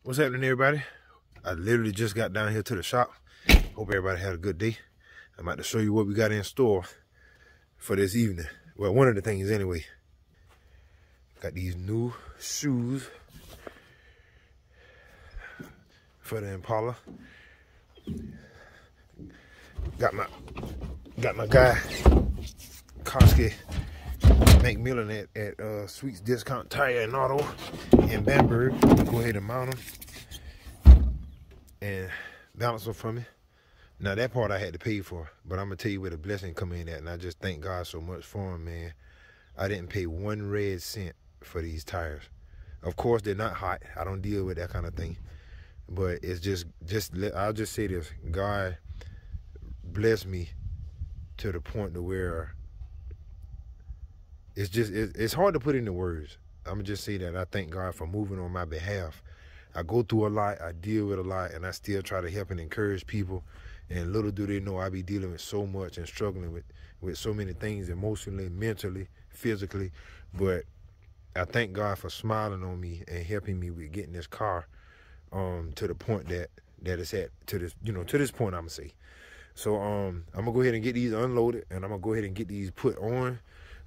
What's happening, everybody? I literally just got down here to the shop. Hope everybody had a good day. I'm about to show you what we got in store for this evening. Well, one of the things anyway. Got these new shoes for the Impala. Got my guy Koski McMillan at Sweets Discount Tire and Auto in Bamberg. Go ahead and mount them and balance them for me. Now that part I had to pay for, but I'm gonna tell you where the blessing come in at, and I just thank God so much for him, man. I didn't pay 1 red cent for these tires. Of course, they're not hot. I don't deal with that kind of thing, but it's just I'll just say this: God blessed me to the point to where it's hard to put into words. I'm gonna just say that I thank God for moving on my behalf. I go through a lot, I deal with a lot, and I still try to help and encourage people. And little do they know I be dealing with so much and struggling with so many things emotionally, mentally, physically. But I thank God for smiling on me and helping me with getting this car to the point that it's at, to this point, I'm gonna say. So I'm gonna go ahead and get these unloaded, and I'm gonna go ahead and get these put on.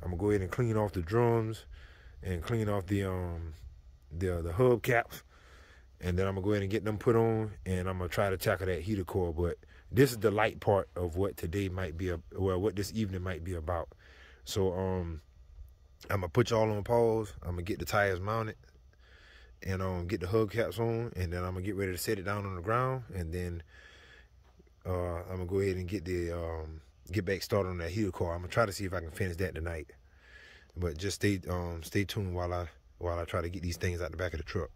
I'm gonna go ahead and clean off the drums and clean off the hub caps, and then I'm gonna go ahead and get them put on, and I'm gonna try to tackle that heater core. But this is the light part of what today might be, what this evening might be about. So I'm gonna put y'all on pause. I'm gonna get the tires mounted and get the hub caps on, and then I'm gonna get ready to set it down on the ground, and then I'm gonna go ahead and get back started on that heater core. I'm gonna try to see if I can finish that tonight. But just stay tuned while I try to get these things out the back of the truck.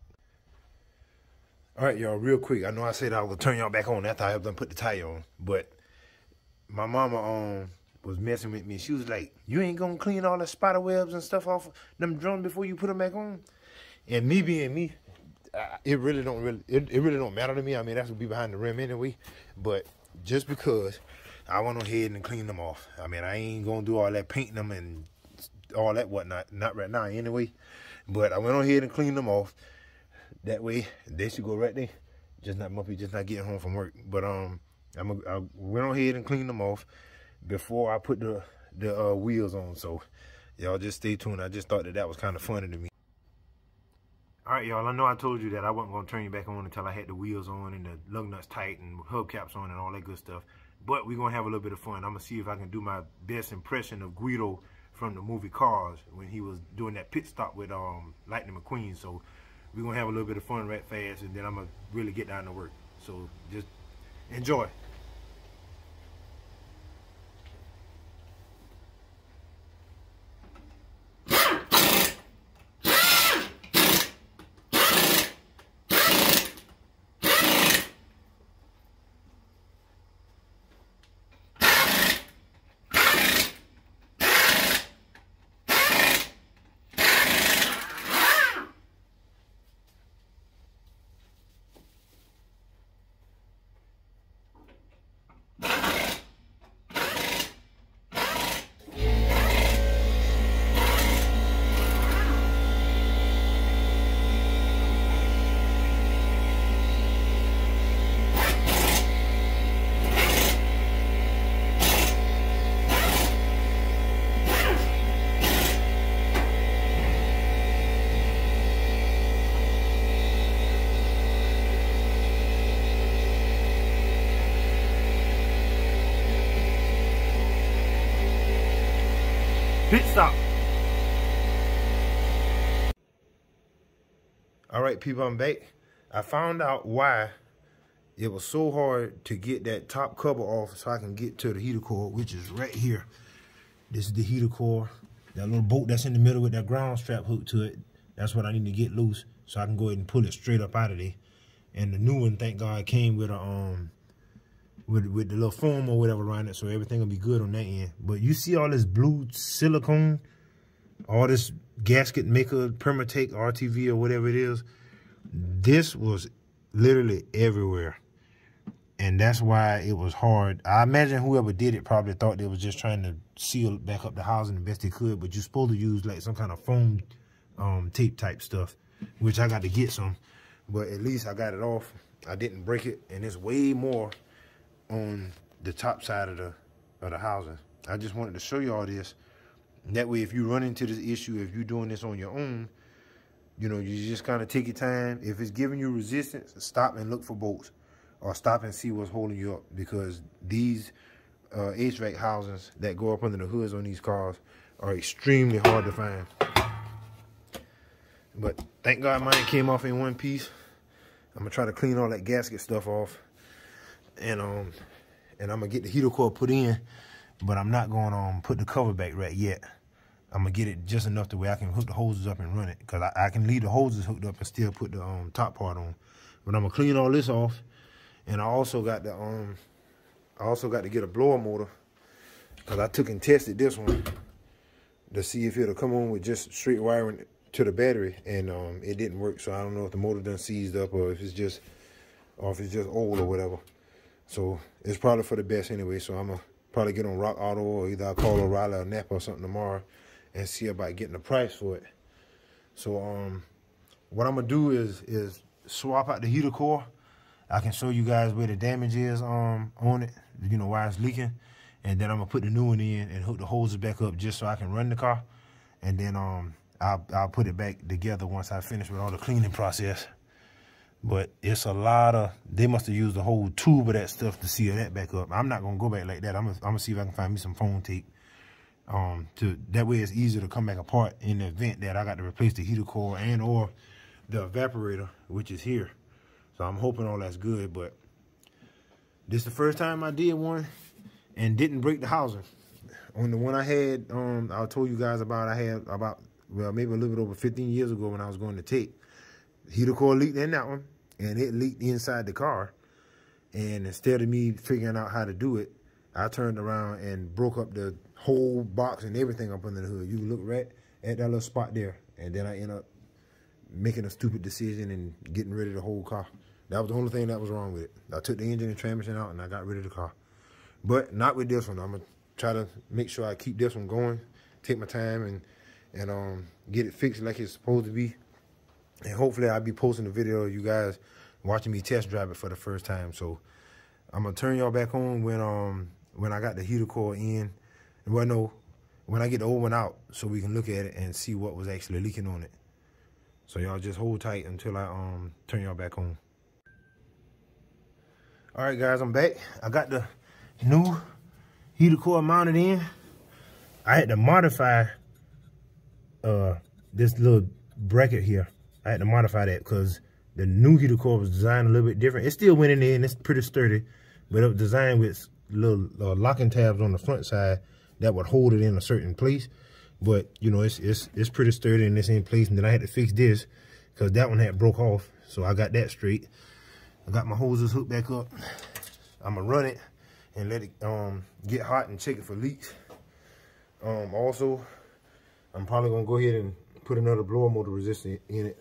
All right, y'all, real quick. I know I said I was gonna turn y'all back on after I helped them put the tire on, but my mama was messing with me. She was like, "You ain't gonna clean all the spider webs and stuff off them drums before you put them back on?" And me being me, it really don't matter to me. I mean, that's what be behind the rim anyway. But just because I went ahead and cleaned them off. I mean, I ain't gonna do all that painting them and all that whatnot. Not right now anyway. But I went on ahead and cleaned them off. That way, they should go right there. Just not getting home from work. But I went on ahead and cleaned them off before I put the wheels on. So y'all just stay tuned. I just thought that was kind of funny to me. All right, y'all, I know I told you that I wasn't going to turn you back on until I had the wheels on and the lug nuts tight and hubcaps on and all that good stuff. But we're going to have a little bit of fun. I'm going to see if I can do my best impression of Guido from the movie Cars when he was doing that pit stop with Lightning McQueen. So we're going to have a little bit of fun right fast, and then I'm going to really get down to work. So just enjoy. Pit stop. All right, people, I'm back. I found out why it was so hard to get that top cover off so I can get to the heater core, which is right here. This is the heater core. That little bolt that's in the middle with that ground strap hooked to it, that's what I need to get loose so I can go ahead and pull it straight up out of there. And the new one, thank God, came with a with the little foam or whatever around it, so everything will be good on that end. But you see all this blue silicone, all this gasket maker, Permatech, RTV, or whatever it is, this was literally everywhere. And that's why it was hard. I imagine whoever did it probably thought they was just trying to seal back up the housing the best they could, but you're supposed to use like some kind of foam tape type stuff, which I got to get some. but at least I got it off. I didn't break it, and it's way more on the top side of the housing. I just wanted to show y'all this. That way, if you run into this issue, if you're doing this on your own, you know, you just kind of take your time. If it's giving you resistance, stop and look for bolts, or stop and see what's holding you up, because these HVAC housings that go up under the hoods on these cars are extremely hard to find. But thank God mine came off in one piece. I'm gonna try to clean all that gasket stuff off, and I'm gonna get the heater core put in, but I'm not gonna put the cover back right yet. I'm gonna get it just enough to where I can hook the hoses up and run it, because I can leave the hoses hooked up and still put the top part on. But I'm gonna clean all this off, and I also got to get a blower motor, because I took and tested this one to see if it'll come on with just straight wiring to the battery, and it didn't work. So I don't know if the motor done seized up, or if it's just old or whatever. So it's probably for the best anyway. So I'm gonna probably get on Rock Auto, or either I'll call O'Reilly or Napa or something tomorrow and see about getting a price for it. So what I'm gonna do is swap out the heater core. I can show you guys where the damage is on it, you know, why it's leaking, and then I'm gonna put the new one in and hook the hoses back up just so I can run the car, and then I'll put it back together once I finish with all the cleaning process. But it's a lot of, they must have used the whole tube of that stuff to seal that back up. I'm not gonna go back like that. I'm gonna see if I can find me some foam tape. That way it's easier to come back apart in the event that I got to replace the heater core and or the evaporator, which is here. So I'm hoping all that's good. But this is the first time I did one and didn't break the housing. On the one I had, I told you guys about, I had about, well, maybe a little bit over 15 years ago when I was going to take. The heater core leaked in that one, and it leaked inside the car. And instead of me figuring out how to do it, I turned around and broke up the whole box and everything up under the hood. You look right at that little spot there, and then I end up making a stupid decision and getting rid of the whole car. That was the only thing that was wrong with it. I took the engine and transmission out, and I got rid of the car. But not with this one. I'm gonna try to make sure I keep this one going, take my time, and get it fixed like it's supposed to be. And hopefully I'll be posting a video of you guys watching me test drive it for the first time. So I'm gonna turn y'all back on when I got the heater core in. Well, no, when I get the old one out, so we can look at it and see what was actually leaking on it. So y'all just hold tight until I turn y'all back on. All right, guys, I'm back. I got the new heater core mounted in. I had to modify this little bracket here. I had to modify that because the new heater core was designed a little bit different. It still went in there and it's pretty sturdy, but it was designed with little locking tabs on the front side that would hold it in a certain place. But you know, it's pretty sturdy and it's in place. And then I had to fix this because that one had broke off, so I got that straight. I got my hoses hooked back up. I'm gonna run it and let it get hot and check it for leaks. Also, I'm probably gonna go ahead and put another blower motor resistor in it.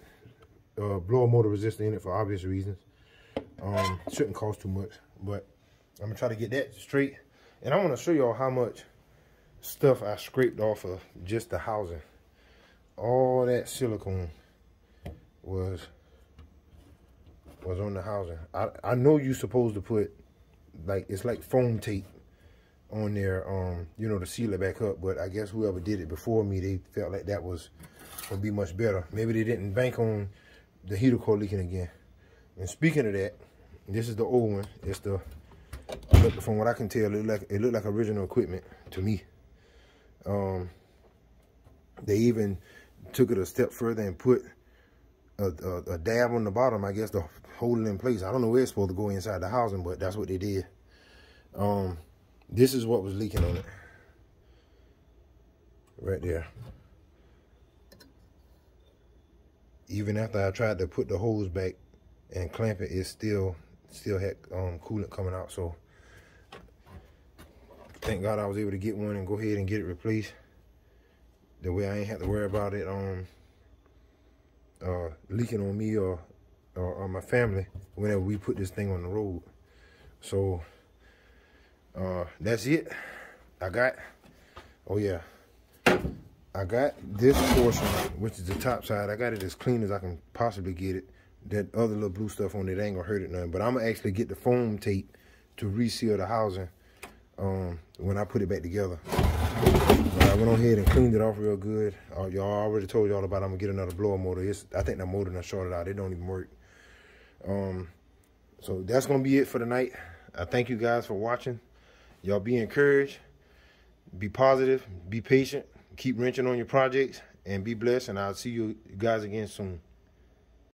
For obvious reasons. Shouldn't cost too much, but I'm gonna try to get that straight. And I want to show y'all how much stuff I scraped off of just the housing. All that silicone was on the housing. I know you're supposed to put, like, it's like foam tape on there, you know, to seal it back up. But I guess whoever did it before me, they felt like that would be much better. Maybe they didn't bank on the heater core leaking again. And speaking of that, this is the old one. It's the, from what I can tell, it looked like original equipment to me. They even took it a step further and put a dab on the bottom, I guess, to hold it in place. I don't know where it's supposed to go inside the housing, but that's what they did. This is what was leaking on it. Right there. Even after I tried to put the hose back and clamp it, it still had coolant coming out. So thank God I was able to get one and go ahead and get it replaced. The way I ain't have to worry about it leaking on me or my family whenever we put this thing on the road. So that's it. I got this portion, which is the top side. I got it as clean as I can possibly get it. that other little blue stuff on it ain't gonna hurt it nothing. But I'm gonna actually get the foam tape to reseal the housing when I put it back together. But I went on ahead and cleaned it off real good. Y'all already told y'all about I'm gonna get another blower motor. I think that motor done shorted out. It don't even work. So that's gonna be it for tonight. I thank you guys for watching. Y'all be encouraged, be positive, be patient, keep wrenching on your projects, and be blessed. And I'll see you guys again soon.